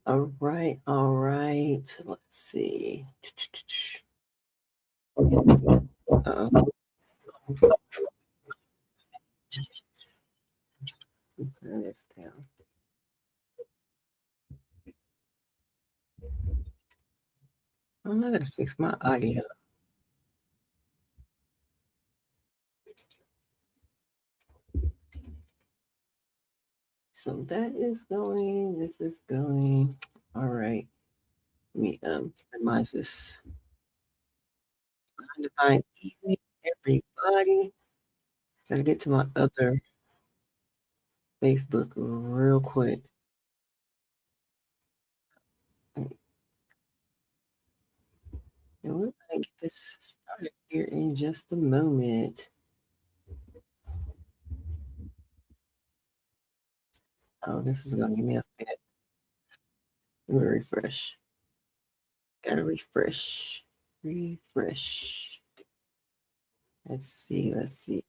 All right, all right. Let's see. Uh-oh. Let's turn this down. I'm not gonna fix my audio. So that is going. This is going. All right. Let me minimize this. Divine evening, everybody. Gotta get to my other Facebook real quick. And we're gonna get this started here in just a moment. Oh, this is gonna give me a fit. Let me refresh. Gotta refresh. Refresh. Let's see. Let's see.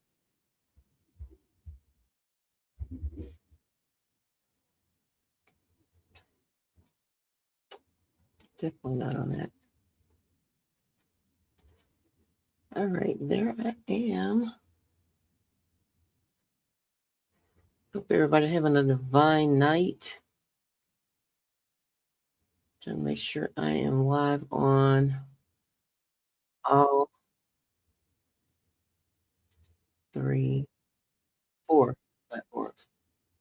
Definitely not on that. All right, there I am. Hope everybody having a divine night. Trying to make sure I am live on all 3, 4 platforms.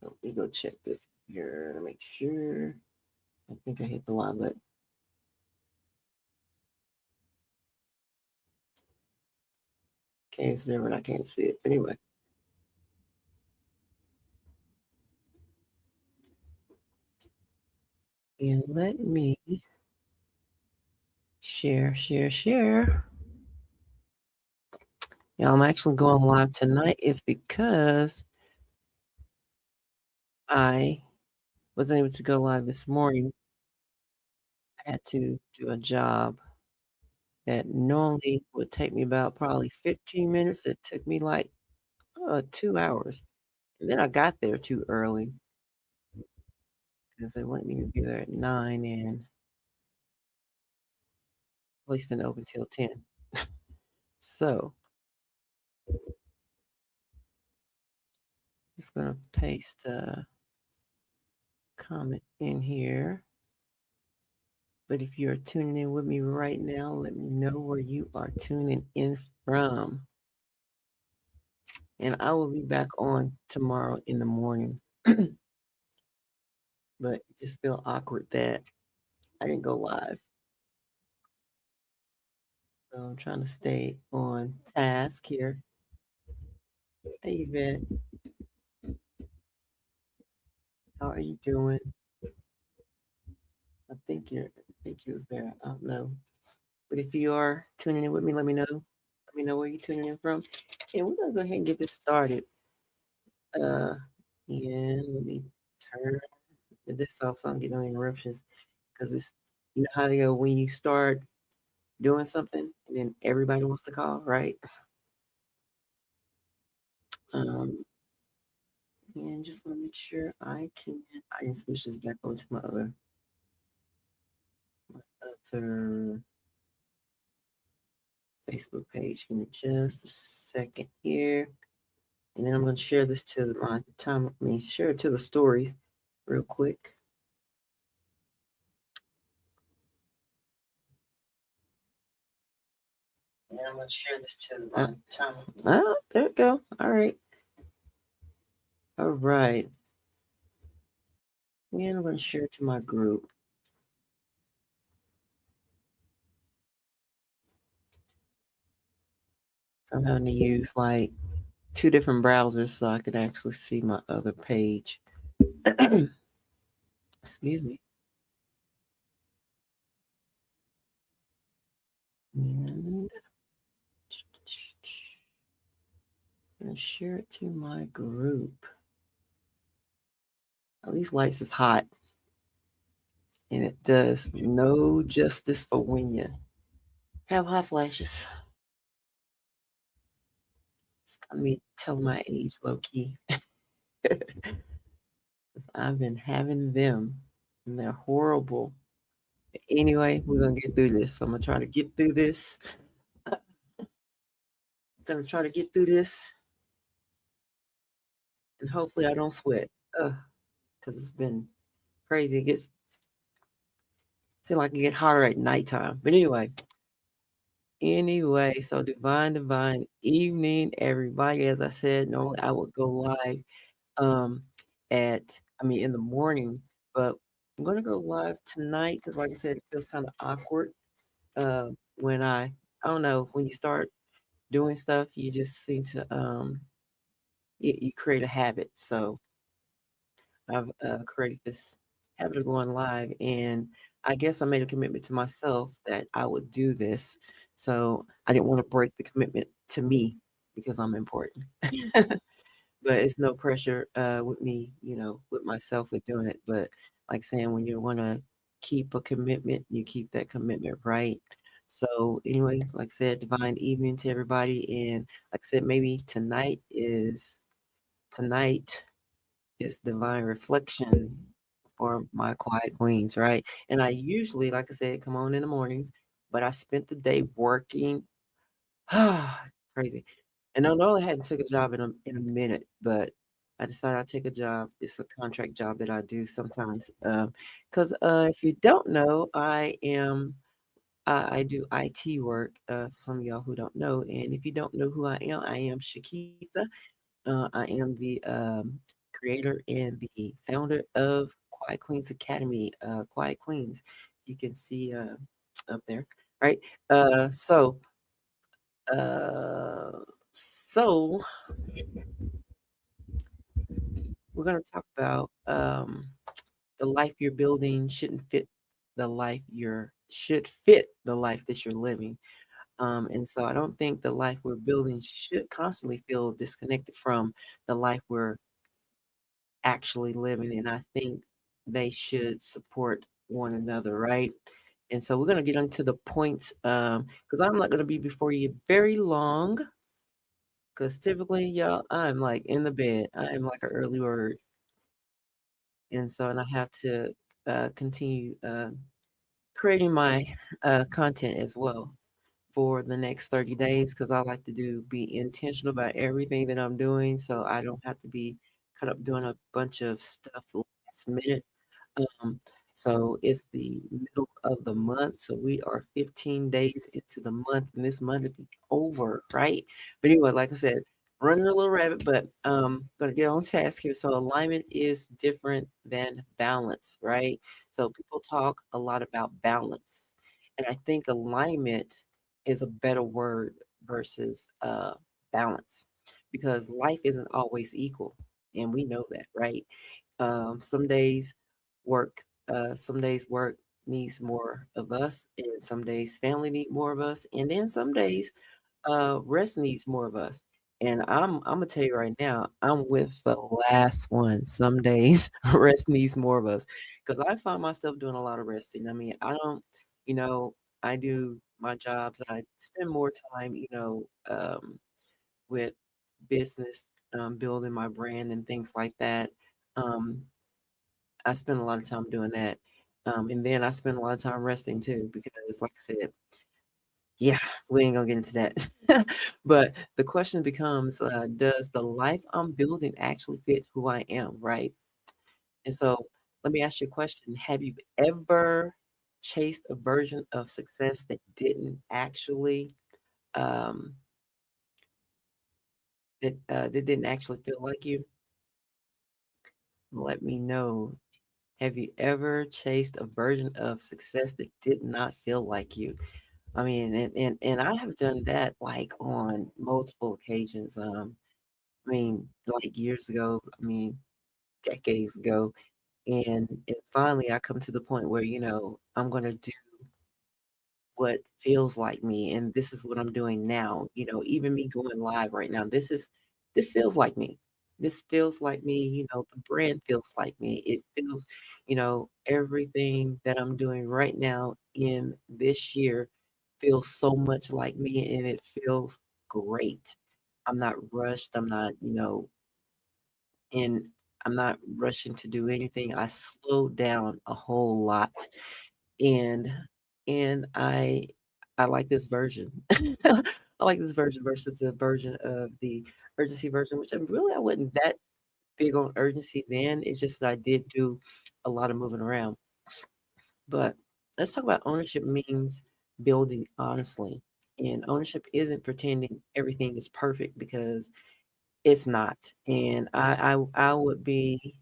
Let me go check this here to make sure. I think I hit the live button. Okay, it's there, but I can't see it. Anyway. And let me share. Yeah, I'm actually going live tonight is because I wasn't able to go live this morning. I had to do a job that normally would take me about probably 15 minutes. It took me like 2 hours. And then I got there too early because they wanted me to be there at 9 and place didn't open till 10. So just gonna paste a comment in here. But if you are tuning in with me right now, let me know where you are tuning in from. And I will be back on tomorrow in the morning. But it just feel awkward that I didn't go live. So I'm trying to stay on task here. Hey Yvette, how are you doing? I think you was there. I don't know. But if you are tuning in with me, let me know. Let me know where you're tuning in from. And we're gonna go ahead and get this started. Uh and let me turn this off so I'm getting no interruptions. Because it's you know how they go when you start doing something and then everybody wants to call, right? Um and just want to make sure I can switch this back over to my other Facebook page. Give me just a second here. And then I'm going to share this to my time. I mean, share it to the stories real quick. And then I'm going to share this to my time. Oh, there we go. All right. All right. And I'm going to share it to my group. So I'm having to use like 2 different browsers so I could actually see my other page. Excuse me. And share it to my group. At least lights is hot. And it does no justice for when you have hot flashes. It's got me tell my age low key. Because I've been having them. and they're horrible. Anyway, we're gonna get through this. I'm gonna try to get through this. Gonna try to get through this, and hopefully I don't sweat. Because it's been crazy. It gets seems like it get hotter at nighttime. But anyway, so divine evening, everybody. As I said, normally I would go live um in the morning, but I'm gonna go live tonight because like I said, it feels kind of awkward. When I don't know, when you start doing stuff, you just seem to you create a habit. So I've created this habit of going live, and I guess I made a commitment to myself that I would do this. So I didn't want to break the commitment to me because I'm important. But it's no pressure with me, with myself with doing it. But like saying, when you want to keep a commitment, you keep that commitment, right? So anyway, like I said, divine evening to everybody, and like I said, maybe tonight is divine reflection for my quiet queens, right? And I usually, like I said, come on in the mornings, but I spent the day working. Crazy. And I know I hadn't took a job in a minute, but I decided I'd take a job. It's a contract job that I do sometimes. Because if you don't know, I do IT work. For some of y'all who don't know, and if you don't know who I am Shakita. I am the creator and the founder of Quiet Queens Academy. Quiet Queens, you can see up there, right? Uh, so, uh, so we're gonna talk about the life you're building should fit the life that you're living. And so I don't think the life we're building should constantly feel disconnected from the life we're actually living, and I think they should support one another, right? And so we're gonna get into the points, because I'm not gonna be before you very long, because typically, y'all, I'm like in the bed. I am like an early bird, and I have to continue creating my content as well for the next 30 days because I like to be intentional about everything that I'm doing so I don't have to be caught up doing a bunch of stuff last minute. Um, so it's the middle of the month, so we are 15 days into the month, and this month will be over, right? But anyway, like I said, running a little rabbit, but gonna get on task here. So alignment is different than balance, right? So people talk a lot about balance, and I think alignment is a better word versus balance because life isn't always equal, and we know that, right? Some days work, some days work needs more of us, and some days family need more of us, and then some days rest needs more of us. And I'm gonna tell you right now, I'm with the last one. Some days rest needs more of us because I find myself doing a lot of resting. I mean, I don't, you know, I do my jobs. I spend more time, with business, building my brand and things like that. Um, I spend a lot of time doing that. And then I spend a lot of time resting too, because like I said, yeah, we ain't gonna get into that. But the question becomes, does the life I'm building actually fit who I am, right? And so let me ask you a question. Have you ever chased a version of success um that didn't actually feel like you? Let me know. Have you ever chased a version of success that did not feel like you? I mean, and I have done that like on multiple occasions. Like years ago, decades ago, and finally I come to the point where, I'm gonna do what feels like me, and this is what I'm doing now. Even me going live right now, this feels like me. This feels like me, the brand feels like me. It feels, everything that I'm doing right now in this year feels so much like me and it feels great. I'm not rushed. I'm not, and I'm not rushing to do anything. I slowed down a whole lot, and and I like this version. I like this version versus the version of the urgency version, which I wasn't that big on urgency then. It's just that I did do a lot of moving around. But let's talk about ownership means building honestly. And ownership isn't pretending everything is perfect because it's not. And I would be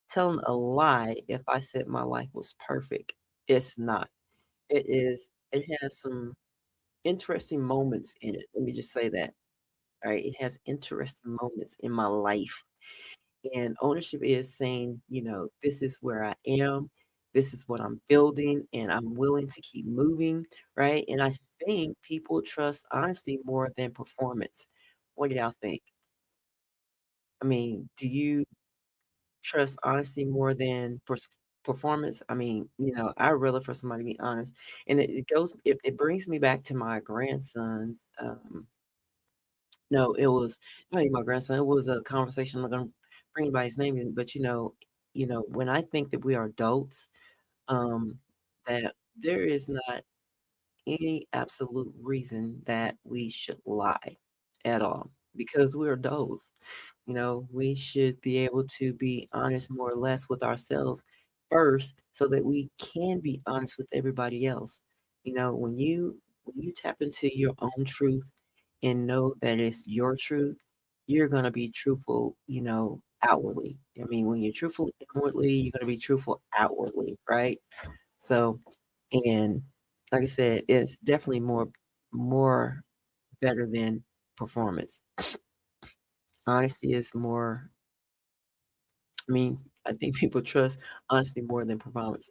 telling a lie if I said my life was perfect. It's not. It has some interesting moments in it. Let me just say that. All right. It has interesting moments in my life. And ownership is saying, this is where I am, this is what I'm building, and I'm willing to keep moving, right? And I think people trust honesty more than performance. What do y'all think? I mean, do you trust honesty more than performance? I mean, I really for somebody to be honest. And it brings me back to my grandson. No, it was not even my grandson. It was a conversation. I'm not gonna bring anybody's name in, but when I think that we are adults, um, that there is not any absolute reason that we should lie at all because we're adults. We should be able to be honest more or less with ourselves first so that we can be honest with everybody else. When you tap into your own truth and know that it's your truth, you're going to be truthful, outwardly. I mean, when you're truthful inwardly, you're going to be truthful outwardly, right? So, and like I said, it's definitely more better than performance. Honesty is more, I mean, I think people trust honesty more than performance.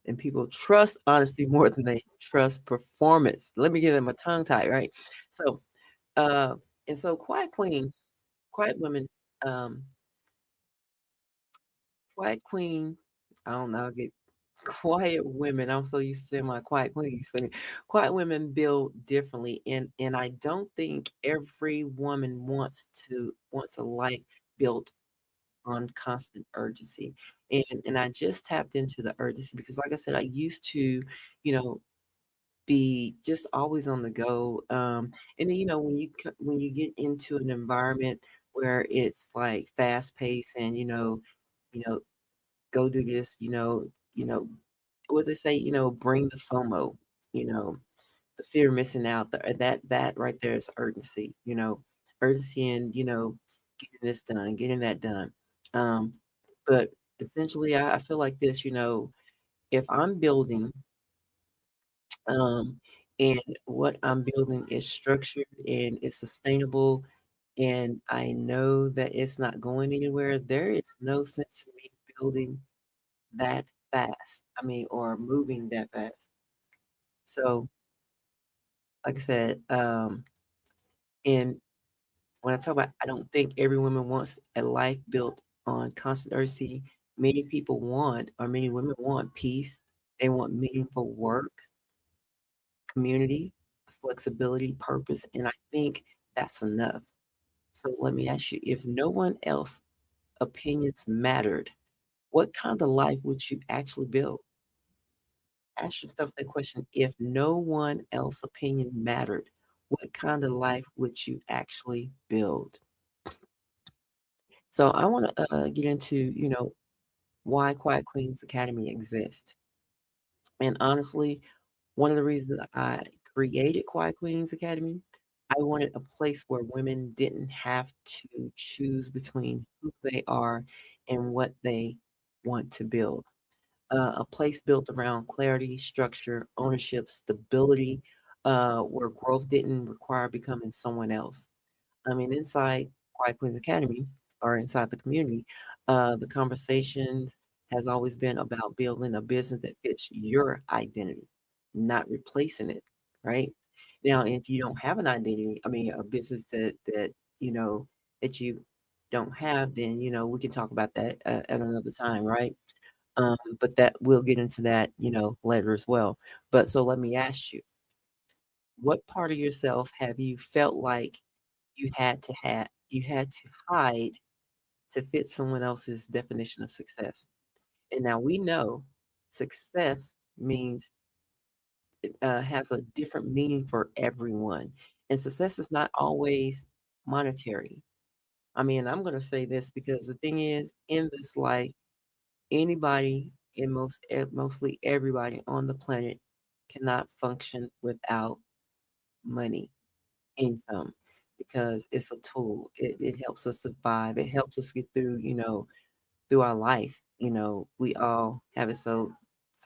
And people trust honesty more than they trust performance. Let me give them a tongue tie, right? So, uh, and so quiet women, um, quiet queen, I don't know, I get quiet women. I'm so used to saying my quiet queens, but quiet women build differently. And I don't think every woman wants a life built on constant urgency. And I just tapped into the urgency because like I said, I used to, you know, be just always on the go. And then when you get into an environment where it's like fast paced and you know, go do this, what they say, bring the FOMO, you know, the fear of missing out. That right there is urgency, urgency and getting this done, getting that done. Um, but essentially, I feel like this, if I'm building, um, and what I'm building is structured and it's sustainable, and I know that it's not going anywhere, there is no sense in me building that fast. I mean, or moving that fast. So, like I said, and when I talk about, I don't think every woman wants a life built on constant urgency. Many women want peace. They want meaningful work, community, flexibility, purpose, and I think that's enough. So let me ask you, if no one else opinions mattered, what kind of life would you actually build? Ask yourself that question. If no one else opinion mattered, what kind of life would you actually build? So I want to get into, why Quiet Queens Academy exists. And honestly, one of the reasons I created Quiet Queens Academy, I wanted a place where women didn't have to choose between who they are and what they want to build. A place built around clarity, structure, ownership, stability, where growth didn't require becoming someone else. I mean, inside Quiet Queens Academy or inside the community, the conversations has always been about building a business that fits your identity, not replacing it, right? Now, if you don't have an identity, I mean, a business you know that you don't have, then we can talk about that at another time, right? But that we'll get into that, later as well. But so let me ask you, what part of yourself have you felt like you had to hide to fit someone else's definition of success. And now we know success means has a different meaning for everyone. And success is not always monetary. I mean, I'm going to say this because the thing is, in this life, anybody and mostly everybody on the planet cannot function without money, income, because it's a tool. It helps us survive. It helps us get through, through our life. We all have it. So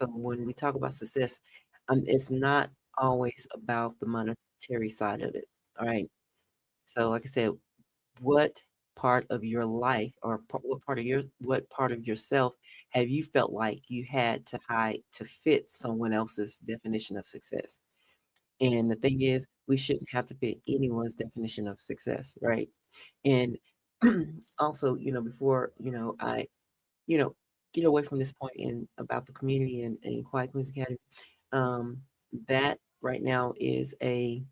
when we talk about success, it's not always about the monetary side of it. All right. So, like I said, what part of your life or what part of yourself have you felt like you had to hide to fit someone else's definition of success? And the thing is, we shouldn't have to fit anyone's definition of success, right? And also, before, I, you know, get away from this point in about the community and Quiet Queens Academy, um, that right now is you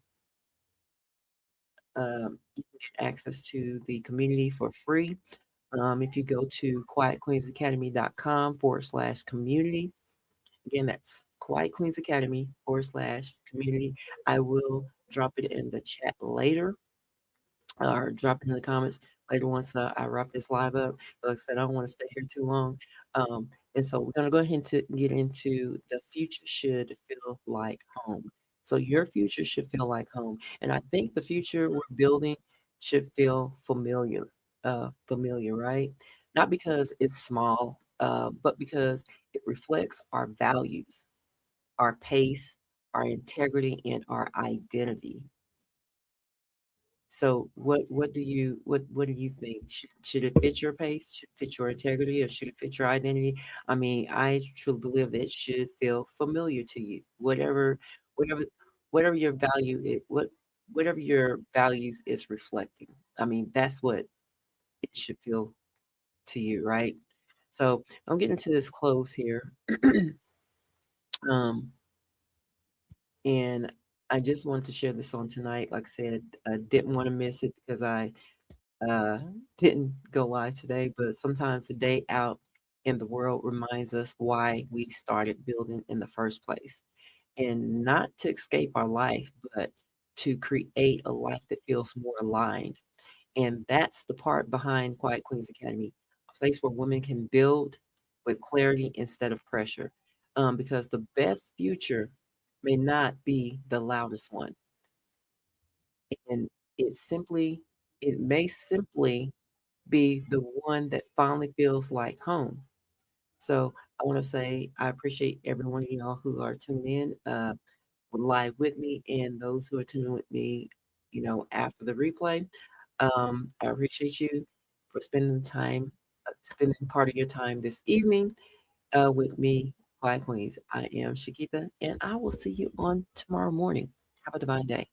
can get access to the community for free. If you go to quietqueensacademy.com/community, again, that's Quiet Queens Academy/community. I will drop it in the chat later or drop it in the comments later once I wrap this live up. Like I said, I don't want to stay here too long. And so we're going to go ahead and get into the future should feel like home. So your future should feel like home. And I think the future we're building should feel familiar, right? Not because it's small, but because it reflects our values, our pace, our integrity, and our identity. So what do you think? Should it fit your pace? Should it fit your integrity, or should it fit your identity? I mean, I truly believe that it should feel familiar to you. Whatever whatever your value is, whatever your values is reflecting. I mean, that's what it should feel to you, right? So I'm getting to this close here. Um, and I just wanted to share this on tonight. Like I said, I didn't want to miss it because I uh, didn't go live today, but sometimes the day out in the world reminds us why we started building in the first place. And not to escape our life, but to create a life that feels more aligned. And that's the part behind Quiet Queens Academy, a place where women can build with clarity instead of pressure. Because the best future may not be the loudest one. And it simply, it may simply be the one that finally feels like home. So I want to say I appreciate every one of y'all who are tuning in live with me and those who are tuning with me, after the replay. I appreciate you for spending the time, spending part of your time this evening with me, Quiet Queens. I am Shakita, and I will see you on tomorrow morning. Have a divine day.